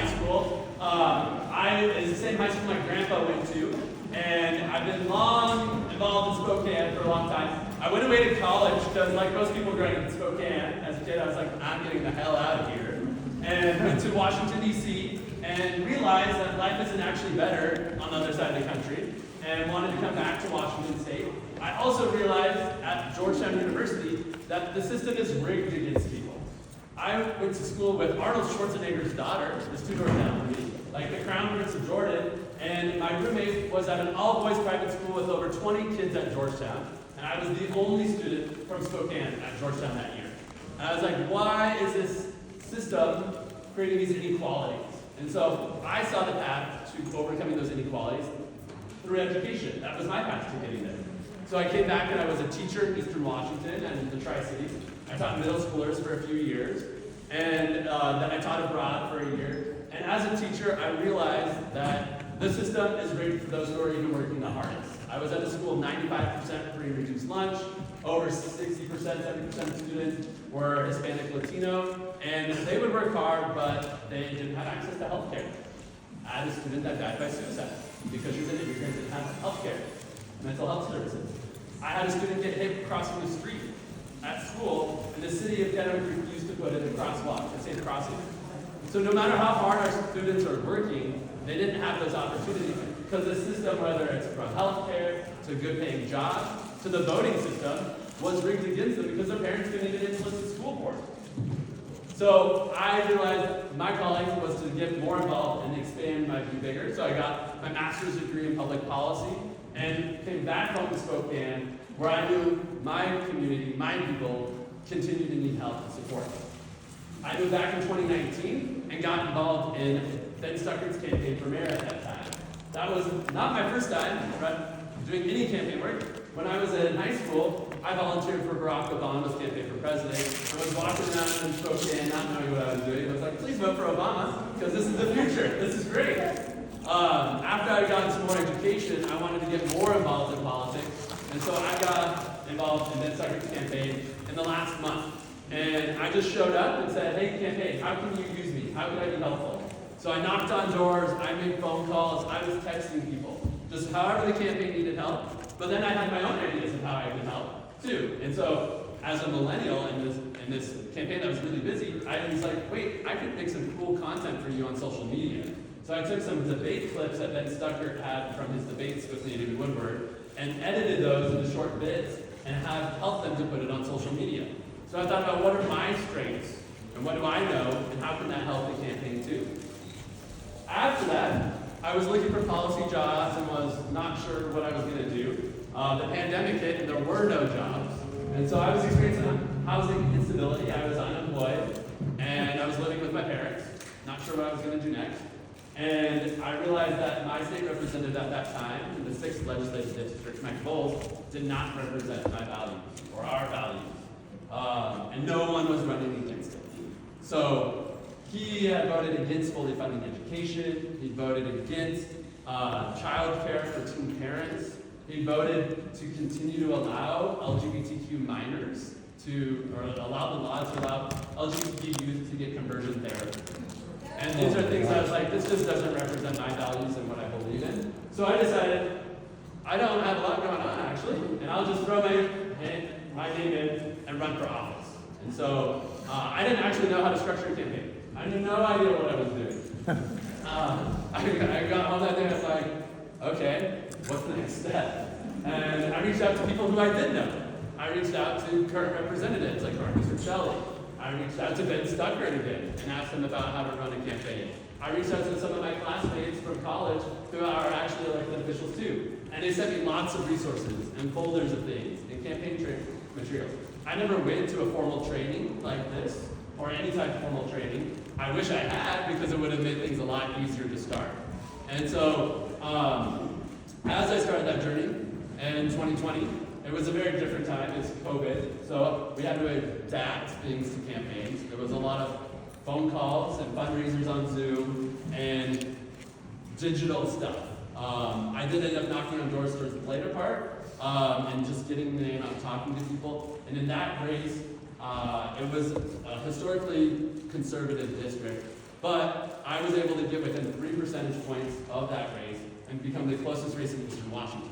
high school. It's the same high school my grandpa went to, and I've been long involved in Spokane for a long time. I went away to college because, like most people growing up in Spokane, as a kid, I was like, I'm getting the hell out of here. And went to Washington, D.C., and realized that life isn't actually better on the other side of the country, and wanted to come back to Washington State. I also realized at Georgetown University that the system is rigged against people. I went to school with Arnold Schwarzenegger's daughter, just 2 doors down from me, like the Crown Prince of Jordan, and my roommate was at an all-boys private school with over 20 kids at Georgetown, and I was the only student from Spokane at Georgetown that year. And I was like, why is this system creating these inequalities? And so I saw the path to overcoming those inequalities through education. That was my path to getting there. So I came back and I was a teacher in Eastern Washington and the Tri-Cities. I taught middle schoolers for a few years, and then I taught abroad for a year. And as a teacher, I realized that the system is rigged for those who are even working the hardest. I was at a school 95% free reduced lunch, over 60%, 70% of students were Hispanic, Latino, and they would work hard, but they didn't have access to health care. I had a student that died by suicide because she was an immigrant and had health care, mental health services. I had a student get hit crossing the street at school, and the city of Denver refused to put in a crosswalk, a safe crossing. So no matter how hard our students are working, they didn't have those opportunities because the system, whether it's from health care to good paying jobs to the voting system, was rigged against them because their parents couldn't even influence the school board. So I realized my calling was to get more involved and expand my view bigger. So I got my master's degree in public policy and came back home to Spokane, where I knew my community, my people, continued to need help and support. I moved back in 2019 and got involved in Ben Stuckert's campaign for mayor at that time. That was not my first time doing any campaign work. When I was in high school, I volunteered for Barack Obama's campaign for president. I was walking around in Spokane, not knowing what I was doing. I was like, please vote for Obama, because this is the future. This is great. After I got into more education, I wanted to get more involved in politics. And so I got involved in Ben Stuckert's campaign in the last month. And I just showed up and said, hey, campaign, how can you use me? How can I be helpful? So I knocked on doors, I made phone calls, I was texting people, just however the campaign needed help. But then I had my own ideas of how I could help, too. And so, as a millennial in this campaign that was really busy, I was like, wait, I could make some cool content for you on social media. So I took some debate clips that Ben Stuckert had from his debates with David Woodward and edited those into short bits and have helped them to put it on social media. So I thought about what are my strengths and what do I know and how can that help the campaign too. After that, I was looking for policy jobs and was not sure what I was going to do. The pandemic hit and there were no jobs. And so I was experiencing housing instability. I was unemployed and I was living with my parents, not sure what I was going to do next. And I realized that my state representative at that time, in the 6th legislative district, Mike Bowles, did not represent my values or our values. And no one was running against it. So he had voted against fully funding education. He voted against child care for teen parents. He voted to continue to allow LGBTQ minors or allow the law to allow LGBT youth to get conversion therapy. And these are things I was like, this just doesn't represent my values and what I believe in. So I decided, I don't have a lot going on actually, and I'll just throw my name in and run for office. And so I didn't actually know how to structure a campaign. I had no idea what I was doing. I got home that day and I was like, okay, what's the next step? And I reached out to people who I did know. I reached out to current representatives like Marcus Riccelli. I reached out to Ben Stuckert again and asked him about how to run a campaign. I reached out to some of my classmates from college who are actually elected officials too. And they sent me lots of resources and folders of things and campaign materials. I never went to a formal training like this or any type of formal training. I wish I had because it would have made things a lot easier to start. And so as I started that journey in 2020, it was a very different time. It's COVID, so we had to adapt things to campaigns. There was a lot of phone calls and fundraisers on Zoom and digital stuff. I did end up knocking on doors towards the later part and just getting the name out, talking to people. And in that race, it was a historically conservative district But I was able to get within 3 percentage points of that race and become the closest race in Eastern Washington.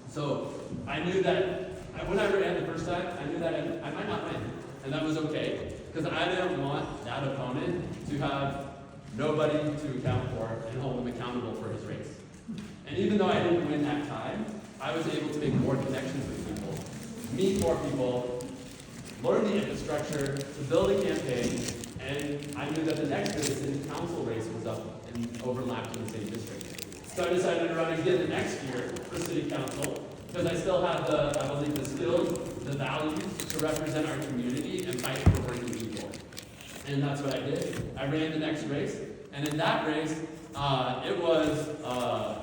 So I knew that when I ran the first time, I knew that I might not win. And that was okay, because I didn't want that opponent to have nobody to account for and hold him accountable for his race. And even though I didn't win that time, I was able to make more connections with people, meet more people, learn the infrastructure, to build a campaign, and I knew that the next year the city council race was up and overlapped in the same district. So I decided to run again the next year for city council, because I still had I believe, the skills, the values to represent our community and fight for working people. And that's what I did. I ran the next race, and in that race, I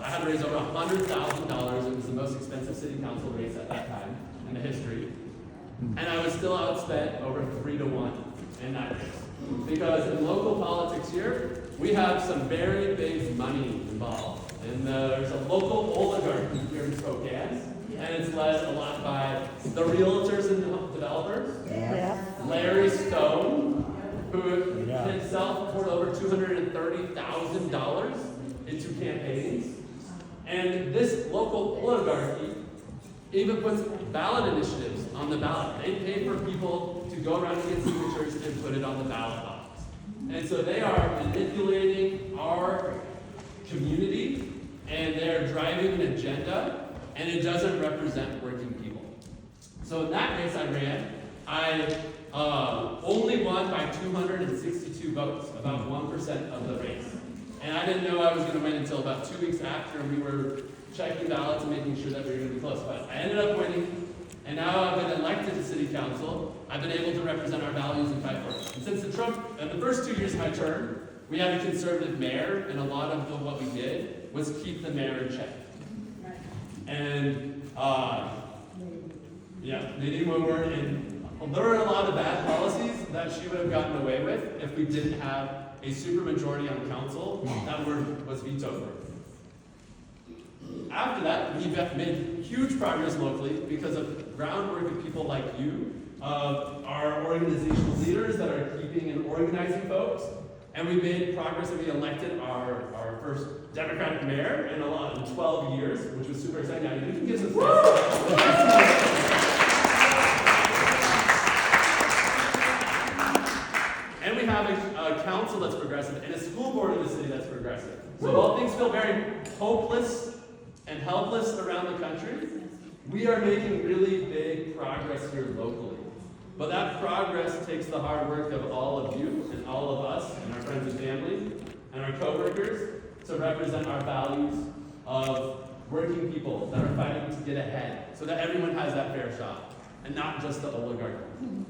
had to raise over $100,000. It was the most expensive city council race at that time in the history. And I was still outspent over 3-1 in that race. Because in local politics here, we have some very big money involved. And there's a local oligarchy here in Spokane, and it's led a lot by the realtors and developers. Yeah. Larry Stone, who himself poured over $230,000 into campaigns. And this local oligarchy even puts ballot initiatives on the ballot. They pay for people to go around and get signatures and put it on the ballot box. And so they are manipulating our community, and they're driving an agenda, and it doesn't represent working people. So in that race I ran, I only won by 262 votes, about 1% of the race. And I didn't know I was going to win until about 2 weeks after, and we were checking ballots and making sure that we were going to be close. But I ended up winning, and now I've been elected to city council. I've been able to represent our values and fight for it. And since the first 2 years of my term, we had a conservative mayor, and a lot of what we did was keep the mayor in check. And Nadine Woodward, and there were a lot of bad policies that she would have gotten away with if we didn't have a supermajority on council that was vetoed for. After that, we've made huge progress locally because of groundwork of people like you, our organizational leaders that are keeping and organizing folks. And we made progress, and we elected our first Democratic mayor in 12 years, which was super exciting. Now, you can give some And we have a council that's progressive and a school board in the city that's progressive. So while things feel very hopeless and helpless around the country, we are making really big progress here locally. But that progress takes the hard work of all of you and all of us and our friends and family and our coworkers to represent our values of working people that are fighting to get ahead so that everyone has that fair shot and not just the oligarchy.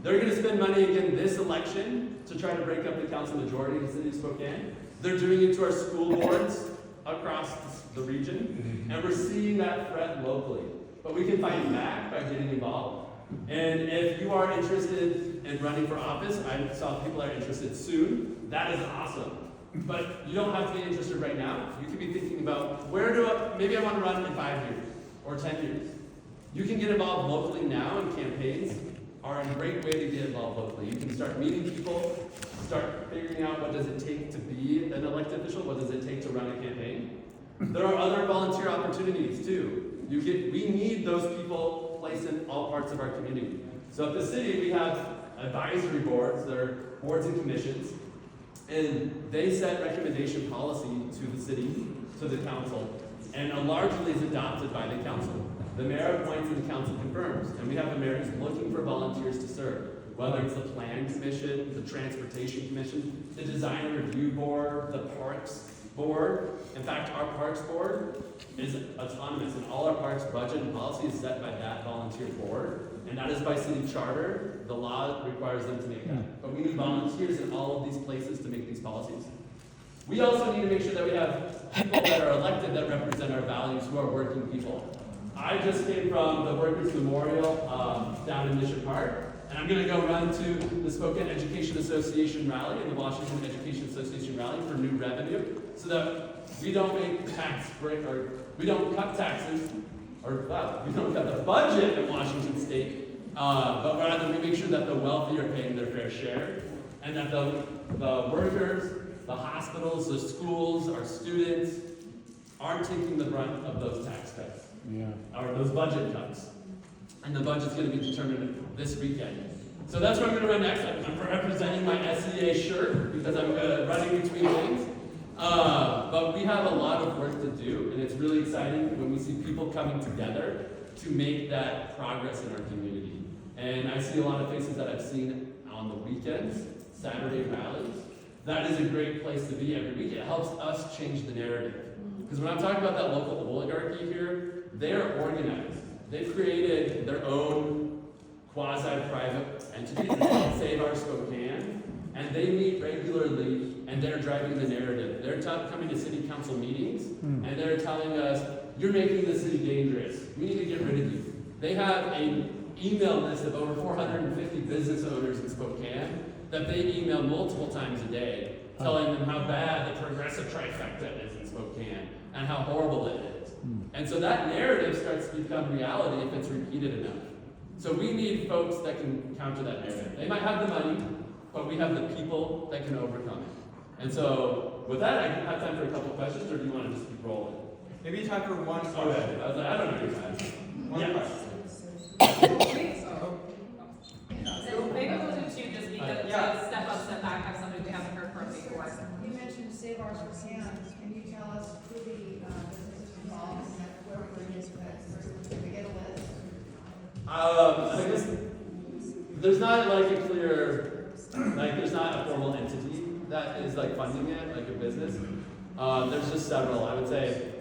They're going to spend money again this election to try to break up the council majority in the city of Spokane. They're doing it to our school boards across the region, and we're seeing that threat locally. But we can fight back by getting involved. And if you are interested in running for office, I saw people are interested soon. That is awesome. But you don't have to be interested right now. You could be thinking about maybe I want to run in 5 years or 10 years. You can get involved locally now, and campaigns are a great way to get involved locally. You can start meeting people, start figuring out what does it take to be an elected official, what does it take to run a campaign. There are other volunteer opportunities too. We need those people placed in all parts of our community. So at the city, we have advisory boards, they're boards and commissions, and they set recommendation policy to the city, to the council, and largely is adopted by the council. The mayor appoints and the council confirms, and we have a mayor who's looking for volunteers to serve, whether it's the plan commission, the transportation commission, the design review board, the parks board. In fact, our parks board is autonomous, and all our parks budget and policy is set by that volunteer board, and that is by city charter. The law requires them to make that. But we need volunteers in all of these places to make these policies. We also need to make sure that we have people that are elected that represent our values, who are working people. I just came from the Workers' Memorial down in Mission Park, and I'm going to go run to the Spokane Education Association rally and the Washington Education Association rally for new revenue, so that we don't make we don't cut taxes, we don't cut the budget in Washington State, but rather we make sure that the wealthy are paying their fair share, and that the workers the hospitals, the schools, our students aren't taking the brunt of those tax cuts, or those budget cuts. And the budget's going to be determined this weekend. So that's where I'm going to run next. I'm representing my SEA shirt because I'm running between things. But we have a lot of work to do, and it's really exciting when we see people coming together to make that progress in our community. And I see a lot of faces that I've seen on the weekends, Saturday rallies. That is a great place to be every week. It helps us change the narrative. Because when I'm talking about that local oligarchy here, they're organized. They've created their own quasi-private entity called Save Our Spokane, and they meet regularly, and they're driving the narrative. They're coming to city council meetings, and they're telling us, you're making the city dangerous. We need to get rid of you. They have an email list of over 450 business owners in Spokane that they email multiple times a day, telling them how bad the progressive trifecta is in Spokane, and how horrible it is. And so that narrative starts to become reality if it's repeated enough. So we need folks that can counter that narrative. They might have the money, but we have the people that can overcome it. And so with that, I have time for a couple questions, or do you want to just keep rolling? Maybe time for one question. Okay. I was like, I don't know your time. One question. So maybe we'll do two just because to step up, step back, have somebody we haven't heard from before. You mentioned Save Our Spokane. Can you tell us who the businesses involved and where we're in that? Can we get a list? I guess there's not like a clear, like there's not a formal entity that is like funding it, like a business. There's just several. I would say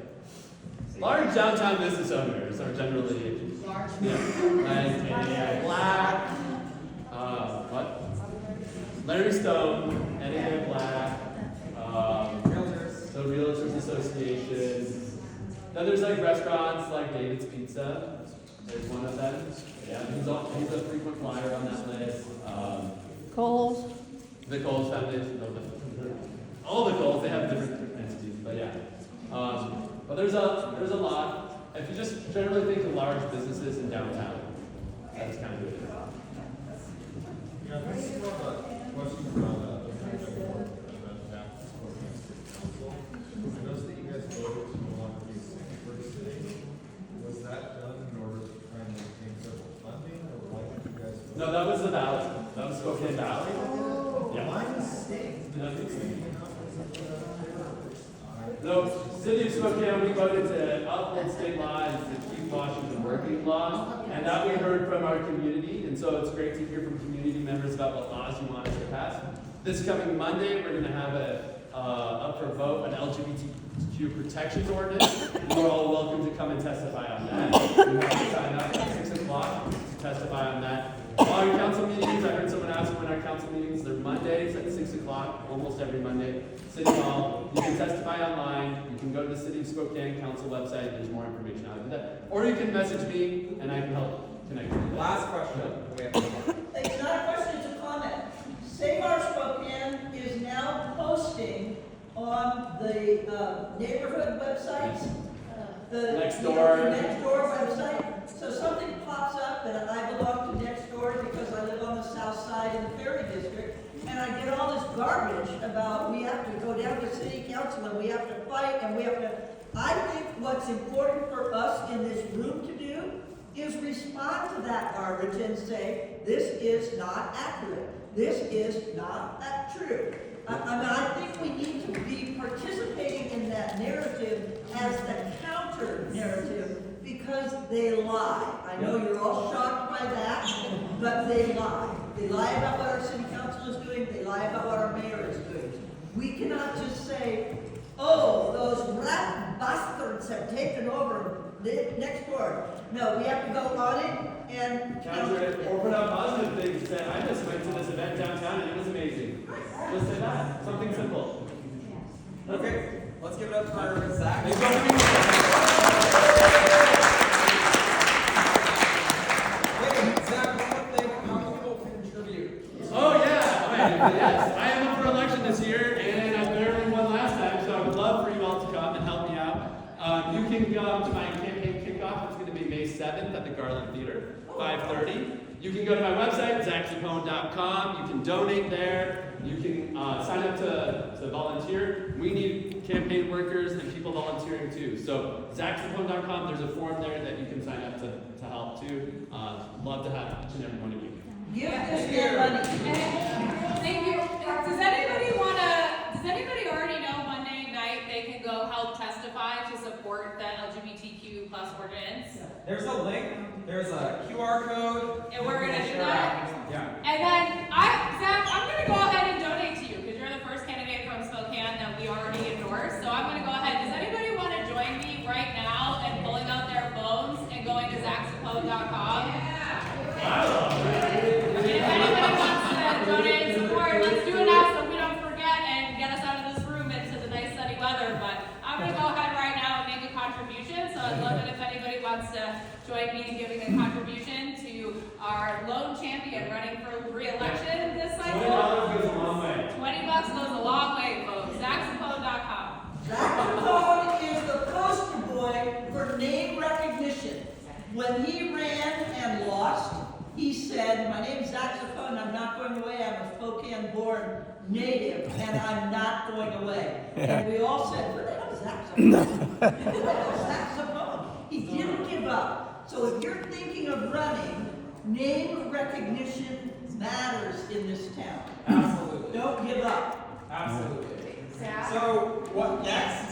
large downtown business owners are generally Large. like Black, what? Larry Stone, NAA Black, the Realtors Association. Then there's like restaurants like David's Pizza. There's one of them. Yeah, he's a frequent flyer on that list. Coles. The Coles Foundation. All the Coles, they have different entities, but yeah. But there's a lot. If you just generally think of large businesses in downtown, that's kind of it. Yeah, this is more of a question around the board and that council. I noticed that you guys voted to no longer be for the city. Was that done in order to try and maintain federal funding, or why did you guys vote? No, that was the Valley. That was Spokane Valley. Yeah. My mistake. No, City of Spokane, we voted to uphold state laws to keep Washington working laws, and that we heard from our community, and so it's great to hear from community members about what laws you want us to pass. This coming Monday, we're going to have up for vote an LGBTQ protections ordinance. You're all welcome to come and testify on that. You have to sign up at 6 o'clock to testify on that. All your council meetings, I heard someone ask when our council meetings, they're Mondays at 6 o'clock, almost every Monday. City Hall, you can testify online, you can go to the City of Spokane Council website, there's more information on that. Or you can message me and I can help connect with you. Last question. It's not a question, it's a comment. Save Our Spokane is now posting on the neighborhood websites, the Next Door. Next Door website. So something pops up that I belong to Next Door because I live on the south side in the Ferry District, and I get all this garbage about we have to go down to city council and we have to fight and we have to. I think what's important for us in this room to do is respond to that garbage and say, this is not accurate. This is not true. I mean, I think we need to be participating in that narrative as the counter narrative because they lie. I know you're all shocked by that, but they lie. They lie about what our city council is doing. They lie about what our mayor is doing. We cannot just say, oh, those rat bastards have taken over Next Door. No, we have to go on it and Counter it or put out positive things. Say, I just went to this event downtown and it was amazing. Just say that. Something simple. Okay, let's give it up for Zach. Thanks for having me. Hey, Zach, one more thing. How can people contribute? Oh yeah, okay. Yes. I am up for election this year and I barely won last time, so I would love for you all to come and help me out. You can come to my campaign kickoff. It's going to be May 7th at the Garland Theater, 5:30. You can go to my website, zackzappone.com. You can donate there. You can sign up to volunteer. We need campaign workers and people volunteering too. So zackzappone.com, there's a form there that you can sign up to help too. Love to have each and every one of you. Give this man money. Thank you. Does anybody already know Monday night they can go help testify to support the LGBTQ plus ordinance? There's a link, there's a QR code. And we're gonna do that? Yeah. And then Zach, I'm gonna go ahead and donate to you because you're the first candidate from Spokane that we already endorsed. So I'm gonna go ahead. Does anybody want to join me right now and pulling out their phones and going to zackzappone.com? And if anybody wants to donate and support, let's do it now so we don't forget and get us out of this room into the nice sunny weather. But I'm gonna go ahead right now and make a contribution. So I'd love it if anybody wants to join me in giving a contribution to our lone champion running for re-election this cycle. $20 goes a long way. $20 goes a long way, folks. zackzappone.com. Zack Zappone is the poster boy for name recognition. When he ran and lost, he said, "My name's Zack Zappone, I'm not going away, I'm a Spokane-born native, and I'm not going away." And we all said, "Who the hell is Zack Zappone? Who the hell is Zack Zappone?" He didn't give up. So if you're thinking of running, name recognition matters in this town. Absolutely. Don't give up. Absolutely. Zach? So what next?